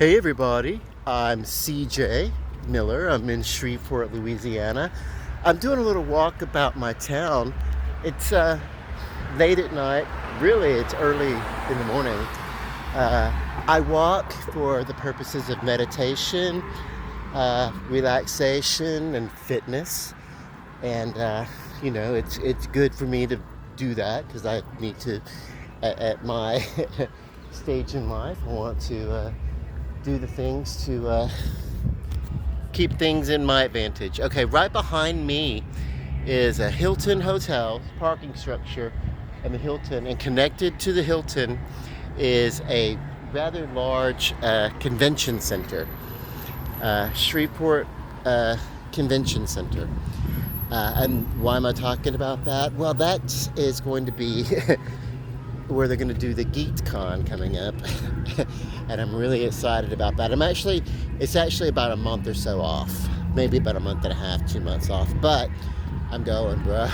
Hey everybody, I'm CJ Miller. I'm in Shreveport, Louisiana. I'm doing a little walk about my town. It's late at night, really, it's early in the morning. I walk for the purposes of meditation, relaxation, and fitness. And, it's good for me to do that because I need to, at my stage in life, I want to do the things to keep things in my advantage. Okay, right behind me is a Hilton hotel parking structure, and the Hilton, and connected to the Hilton is a rather large convention center, Shreveport Convention Center. And why am I talking about that? Well, that is going to be where they're going to do the GeekCon coming up. And I'm really excited about that. It's actually about a month or so off. Maybe about a month and a half, 2 months off. But I'm going, bro.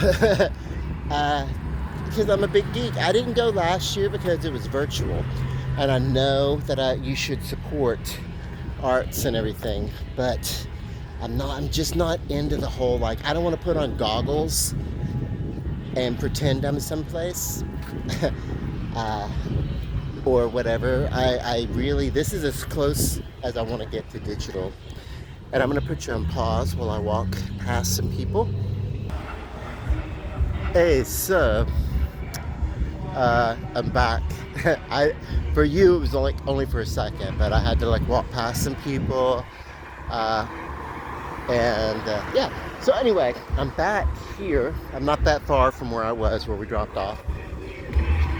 Because I'm a big geek. I didn't go last year because it was virtual. And I know that you should support arts and everything. But I'm just not into the whole, I don't want to put on goggles and pretend I'm someplace. Or whatever. This is as close as I want to get to digital. And I'm going to put you on pause while I walk past some people. Hey, so, I'm back. For you, it was only for a second, but I had to walk past some people. Yeah. So anyway, I'm back here. I'm not that far from where I was, where we dropped off.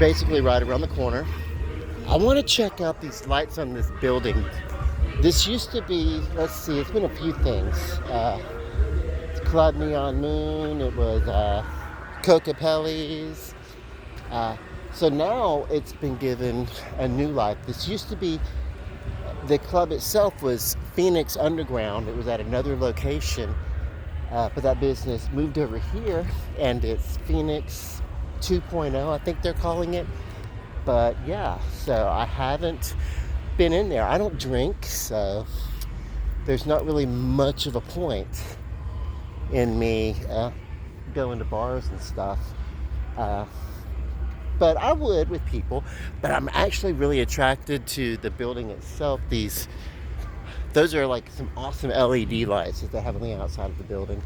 Basically right around the corner. I want to check out these lights on this building. This used to be, let's see, it's been a few things. It's Club Neon Moon, it was Coca-Pelli's. So now it's been given a new life. This used to be, the club itself was Phoenix Underground. It was at another location, but that business moved over here, and it's Phoenix 2.0, I think they're calling it. But yeah, so I haven't been in there. I don't drink, so there's not really much of a point in me going to bars and stuff. But I would with people. But I'm actually really attracted to the building itself. Those are some awesome LED lights that they have on the outside of the building.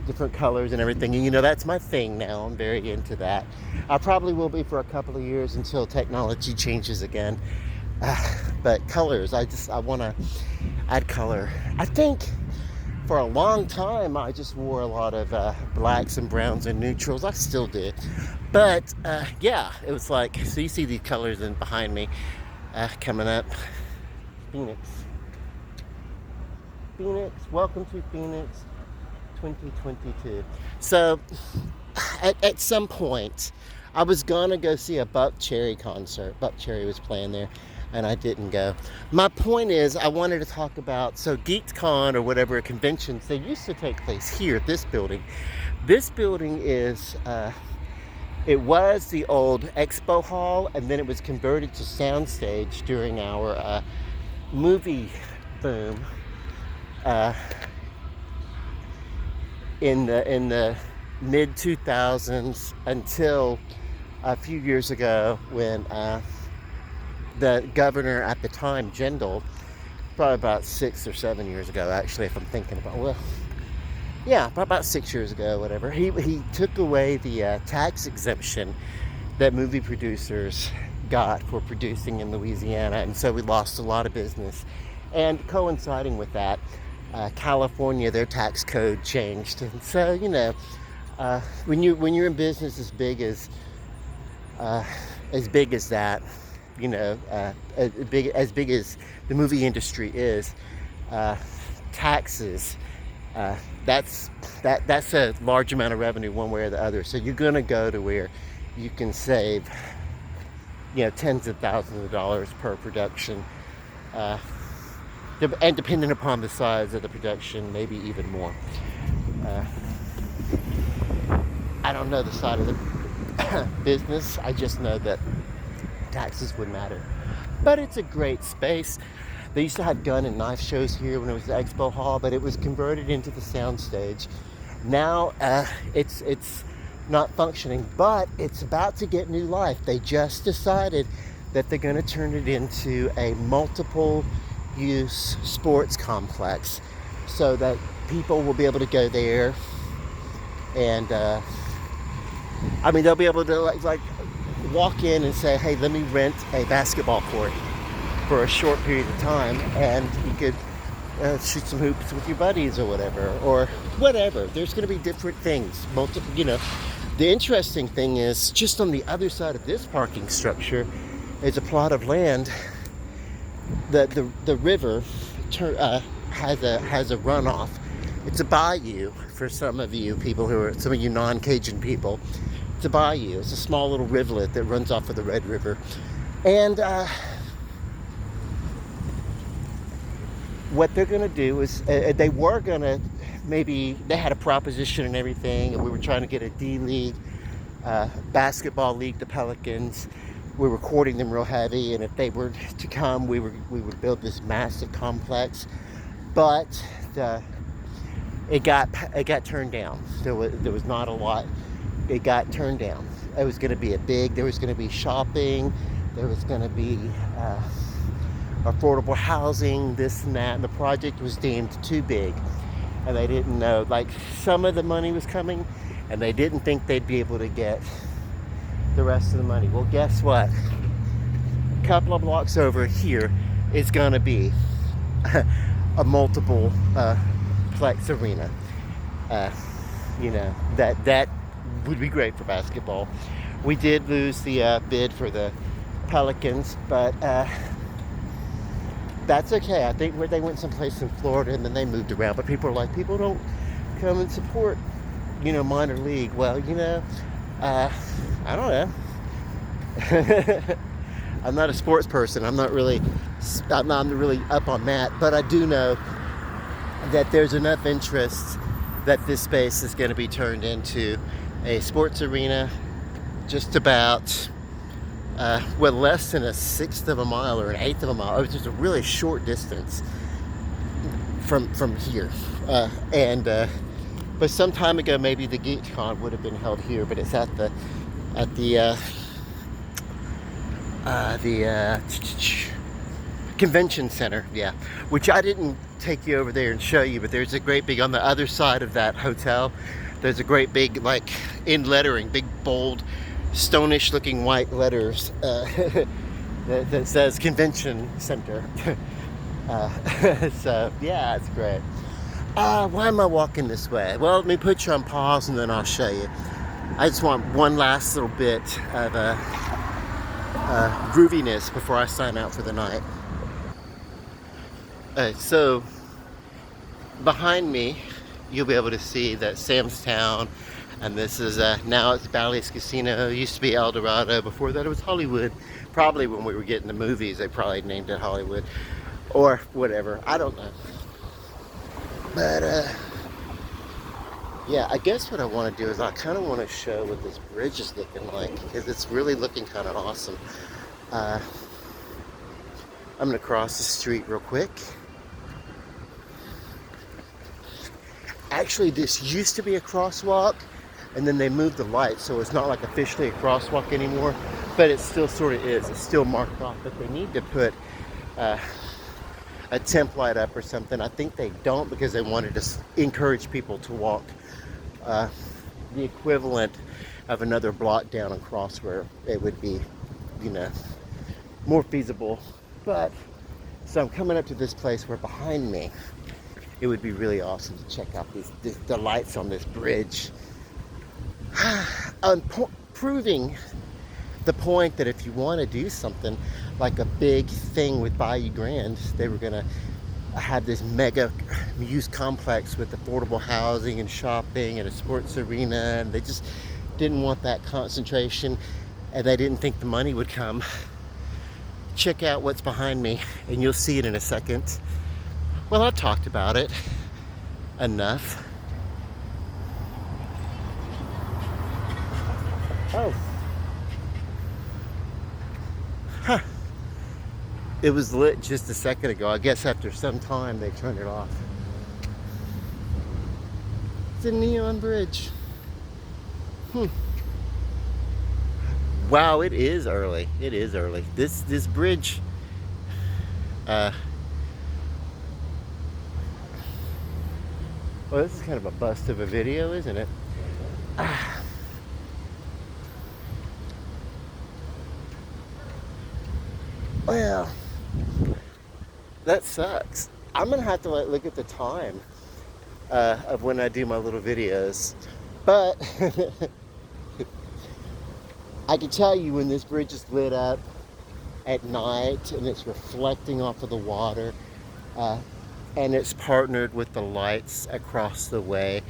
Different colors and everything, and that's my thing now. I'm very into that. I probably will be for a couple of years until technology changes again. But colors, I want to add color. I think for a long time I just wore a lot of blacks and browns and neutrals. I still do, but yeah, it was so you see these colors in behind me coming up. Phoenix, welcome to Phoenix 2022. So at some point I was gonna go see a Buck Cherry concert. Buck Cherry was playing there, and I didn't go. My point is, I wanted to talk about, GeekCon or whatever conventions, they used to take place here at this building. This building is it was the old expo hall, and then it was converted to soundstage during our movie boom in the mid 2000s until a few years ago, when the governor at the time, Jindal, probably about 6 or 7 years ago, actually, if I'm thinking about, about 6 years ago, whatever, he took away the tax exemption that movie producers got for producing in Louisiana, and so we lost a lot of business. And coinciding with that, California, their tax code changed, and so when you're in business as big as that, as big as the movie industry is, taxes, that's a large amount of revenue one way or the other. So you're gonna go to where you can save tens of thousands of dollars per production. And depending upon the size of the production, maybe even more. I don't know the side of the business. I just know that taxes would matter. But it's a great space. They used to have gun and knife shows here when it was the expo hall, but it was converted into the soundstage. Now it's not functioning, but it's about to get new life. They just decided that they're going to turn it into a multiple use sports complex so that people will be able to go there and they'll be able to like walk in and say, hey, let me rent a basketball court for a short period of time, and you could shoot some hoops with your buddies or whatever. There's going to be different things, multiple. The interesting thing is, just on the other side of this parking structure is a plot of land that the river has a runoff. It's a bayou for some of you non-Cajun people. It's a bayou. It's a small little rivulet that runs off of the Red River. And what they're going to do is, they had a proposition and everything, and we were trying to get a D-League basketball league, the Pelicans. We were courting them real heavy, and if they were to come, we would build this massive complex. But it got turned down. There was not a lot. It got turned down. It was going to be there was going to be shopping, there was going to be affordable housing, this and that, and the project was deemed too big. And they didn't know, some of the money was coming, and they didn't think they'd be able to get the rest of the money. Well, guess what? A couple of blocks over here is going to be a multiple plex arena. That would be great for basketball. We did lose the bid for the Pelicans, but that's okay. I think they went someplace in Florida and then they moved around. But people are like, people don't come and support, minor league. Well, I don't know. I'm not a sports person. I'm not really up on that. But I do know that there's enough interest that this space is going to be turned into a sports arena, just about less than a sixth of a mile or an eighth of a mile. It was just a really short distance from here. But some time ago, maybe the GeekCon would have been held here, but it's at the convention center, which I didn't take you over there and show you, but there's a great big, on the other side of that hotel, there's a great big, in lettering, big bold stonish looking white letters that says convention center. So yeah, it's great. Why am I walking this way? Well, let me put you on pause and then I'll show you. I just want one last little bit of grooviness before I sign out for the night. So behind me, you'll be able to see that Sam's Town, and this is now it's Bally's Casino. It used to be El Dorado. Before that, it was Hollywood. Probably when we were getting the movies, they probably named it Hollywood or whatever. I don't know. But yeah, I guess what I want to do is I kind of want to show what this bridge is looking like, because it's really looking kind of awesome. I'm gonna cross the street real quick. Actually, this used to be a crosswalk, and then they moved the lights, so it's not officially a crosswalk anymore, but it still sort of is. It's still marked off, but they need to put a temp light up or something. I think they don't, because they wanted to encourage people to walk the equivalent of another block down across, where it would be, more feasible. But so I'm coming up to this place where behind me, it would be really awesome to check out the lights on this bridge. Proving the point that if you want to do something like a big thing with Bayou Grand, they were going to have this mega use complex with affordable housing and shopping and a sports arena, and they just didn't want that concentration, and they didn't think the money would come. Check out what's behind me, and you'll see it in a second. Well, I've talked about it enough. Oh. Huh. It was lit just a second ago. I guess after some time they turned it off. It's a neon bridge. Wow, it is early. It is early. This bridge, well, this is kind of a bust of a video, isn't it? Well, that sucks. I'm gonna have to look at the time of when I do my little videos, but I can tell you when this bridge is lit up at night and it's reflecting off of the water, and it's partnered with the lights across the way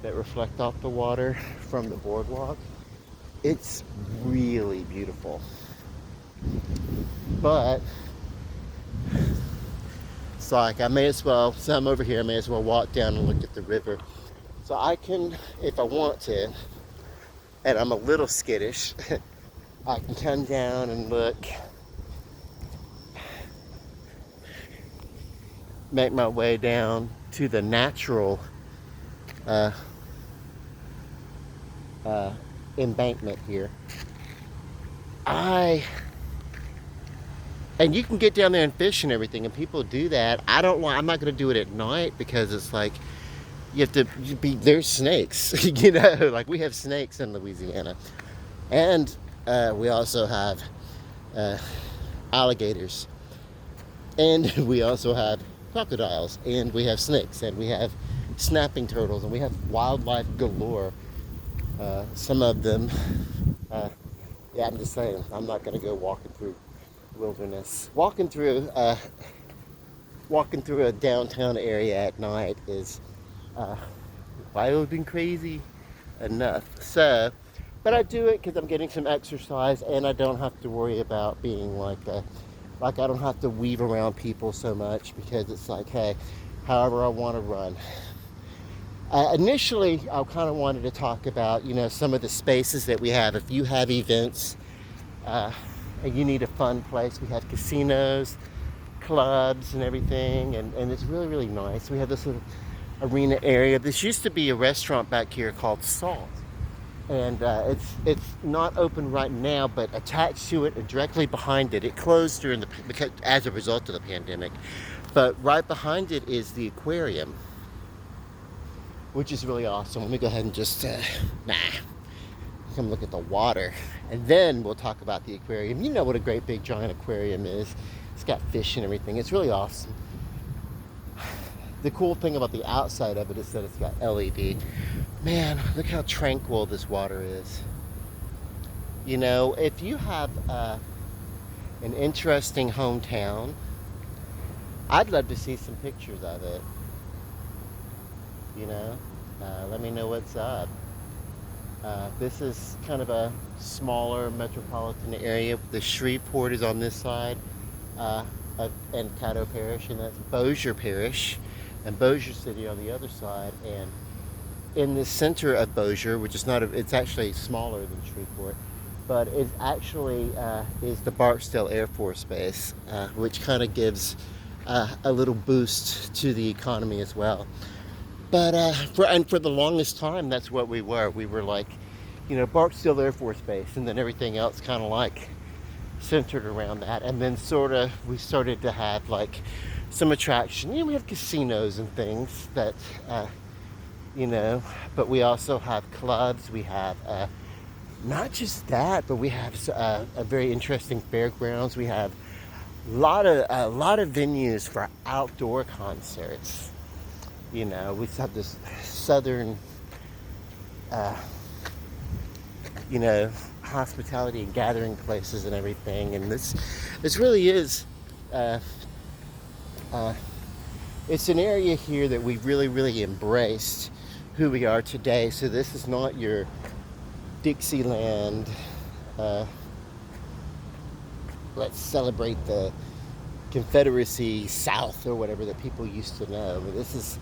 that reflect off the water from the boardwalk. It's really beautiful. But it's like I may as well, so I'm over here, I may as well walk down and look at the river. So I can, if I want to, and I'm a little skittish, I can come down and look, make my way down to the natural embankment here. And you can get down there and fish and everything, and people do that. I'm not going to do it at night because it's like, you have to there's snakes, you know, like we have snakes in Louisiana. And we also have alligators. And we also have crocodiles. And we have snakes. And we have snapping turtles. And we have wildlife galore. Some of them, yeah, I'm just saying, I'm not going to go walking through wilderness. Walking through a downtown area at night is wild and crazy enough. So, but I do it because I'm getting some exercise, and I don't have to worry about being like I don't have to weave around people so much, because it's like, hey, however I want to run. Initially, I kind of wanted to talk about, you know, some of the spaces that we have. If you have events and you need a fun place, we have casinos, clubs, and everything, and it's really, really nice. We have this little arena area. This used to be a restaurant back here called Salt, and it's not open right now, but attached to it and directly behind it, it closed as a result of the pandemic. But right behind it is the aquarium, which is really awesome. Let me go ahead and just come look at the water, and then we'll talk about the aquarium. You know what a great big giant aquarium is. It's got fish and everything. It's really awesome. The cool thing about the outside of it is that it's got LED. Man, look how tranquil this water is. You know, if you have an interesting hometown, I'd love to see some pictures of it. You know, let me know what's up. This is kind of a smaller metropolitan area. The Shreveport is on this side, and Caddo Parish, and that's Bossier Parish, and Bossier City on the other side. And in the center of Bossier, which is it's actually smaller than Shreveport, but it actually is the Barksdale Air Force Base, which kind of gives a little boost to the economy as well. But for the longest time, that's what we were. We were like, you know, Barksdale Air Force Base, and then everything else kind of like centered around that. And then sort of we started to have like some attraction. You know, we have casinos and things that, you know, but we also have clubs. We have not just that, but we have a very interesting fairgrounds. We have a lot of venues for outdoor concerts. You know, we have this southern, you know, hospitality and gathering places and everything. And this really is, it's an area here that we really, really embraced who we are today. So this is not your Dixieland, let's celebrate the Confederacy South or whatever that people used to know. But this is,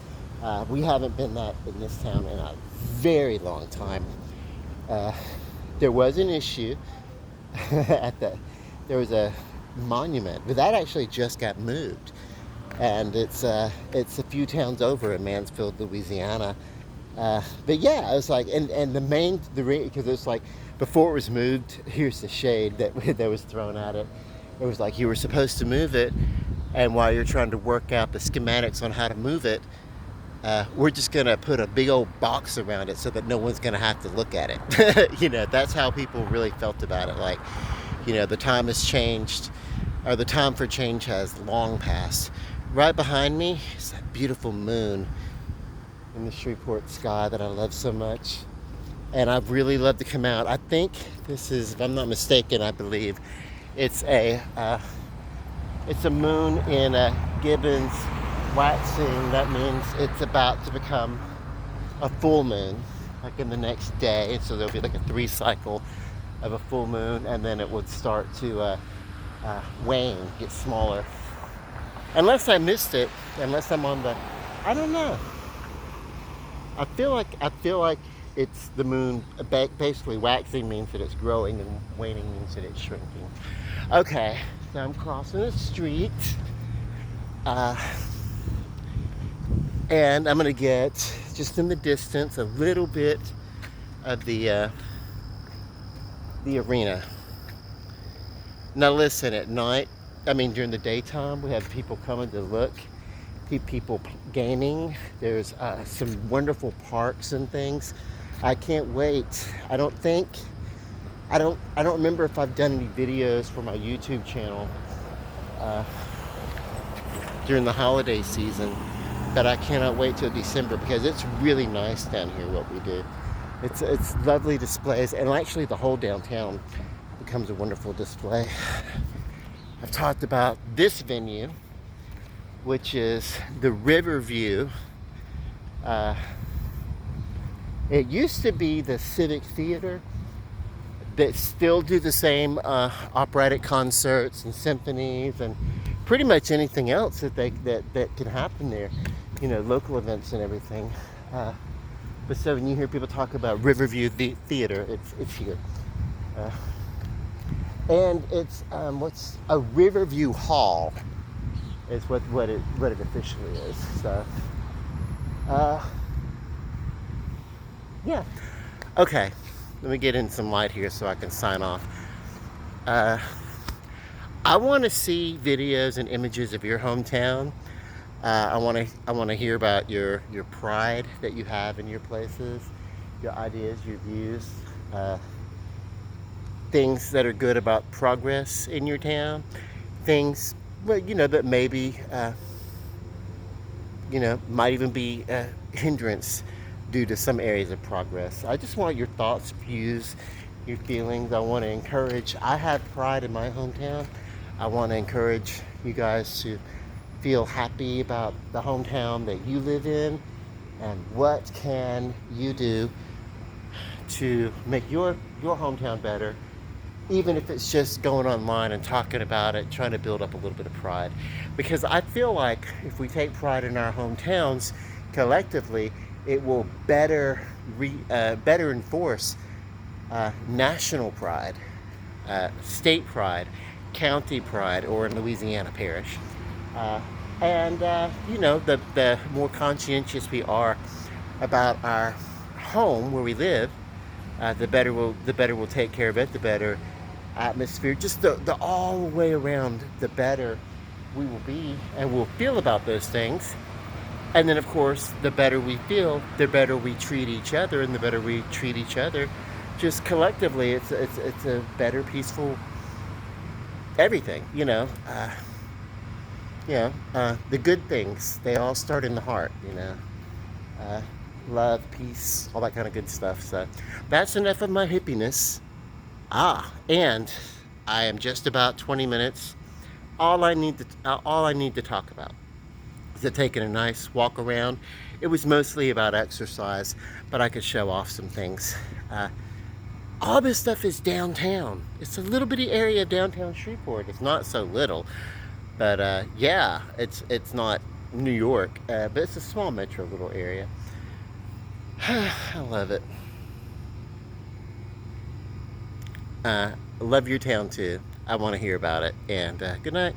we haven't been that in this town in a very long time. There was an issue there was a monument, but that actually just got moved, and it's a few towns over in Mansfield, Louisiana. But yeah, I was like, and the ring, because it's like before it was moved. Here's the shade that was thrown at it. It was like you were supposed to move it, and while you're trying to work out the schematics on how to move it, we're just gonna put a big old box around it so that no one's gonna have to look at it. That's how people really felt about it. Like, the time has changed, or the time for change has long passed. Right behind me is that beautiful moon in the Shreveport sky that I love so much. And I'd really love to come out. I think this is, if I'm not mistaken, I believe it's a moon in a Gibbons waxing. That means it's about to become a full moon, like in the next day. And so there'll be like a 3 cycle of a full moon, and then it would start to wane, get smaller. Unless I missed it, unless I'm on the, I don't know. I feel like it's the moon. Basically, waxing means that it's growing, and waning means that it's shrinking. Okay, so I'm crossing the street, and I'm gonna get just in the distance a little bit of the arena. Now listen, at night, during the daytime, we have people coming to look, people gaming. There's some wonderful parks and things. I can't wait. I don't remember if I've done any videos for my YouTube channel during the holiday season, but I cannot wait till December because it's really nice down here what we do. It's lovely displays, and actually the whole downtown becomes a wonderful display. I've talked about this venue, which is the Riverview. It used to be the Civic Theater that still do the same operatic concerts and symphonies and pretty much anything else that can happen there, local events and everything. But so when you hear people talk about Riverview Theater, it's here. And it's what's a Riverview Hall is what it officially is. So yeah. Okay, let me get in some light here so I can sign off. I want to see videos and images of your hometown. I want to hear about your pride that you have in your places, your ideas, your views, things that are good about progress in your town, things that maybe might even be a hindrance due to some areas of progress. I just want your thoughts, views, your feelings. I want to encourage. I have pride in my hometown. I want to encourage you guys to feel happy about the hometown that you live in, and what can you do to make your hometown better, even if it's just going online and talking about it, trying to build up a little bit of pride. Because I feel like if we take pride in our hometowns collectively, it will better enforce national pride, state pride, county pride, or in Louisiana, parish. And the more conscientious we are about our home where we live, the better we'll take care of it, the better atmosphere, just the all the way around, the better we will be and we'll feel about those things. And then, of course, the better we feel, the better we treat each other, and the better we treat each other, just collectively, it's a better, peaceful everything. The good things, they all start in the heart. Love, peace, all that kind of good stuff. So that's enough of my hippiness. And I am just about 20 minutes. All I need to talk about is taking a nice walk around. It was mostly about exercise, but I could show off some things. All this stuff is downtown. It's a little bitty area of downtown Shreveport. It's not so little, but it's not New York, but it's a small metro little area. I love it. Love your town too. I want to hear about it. And good night.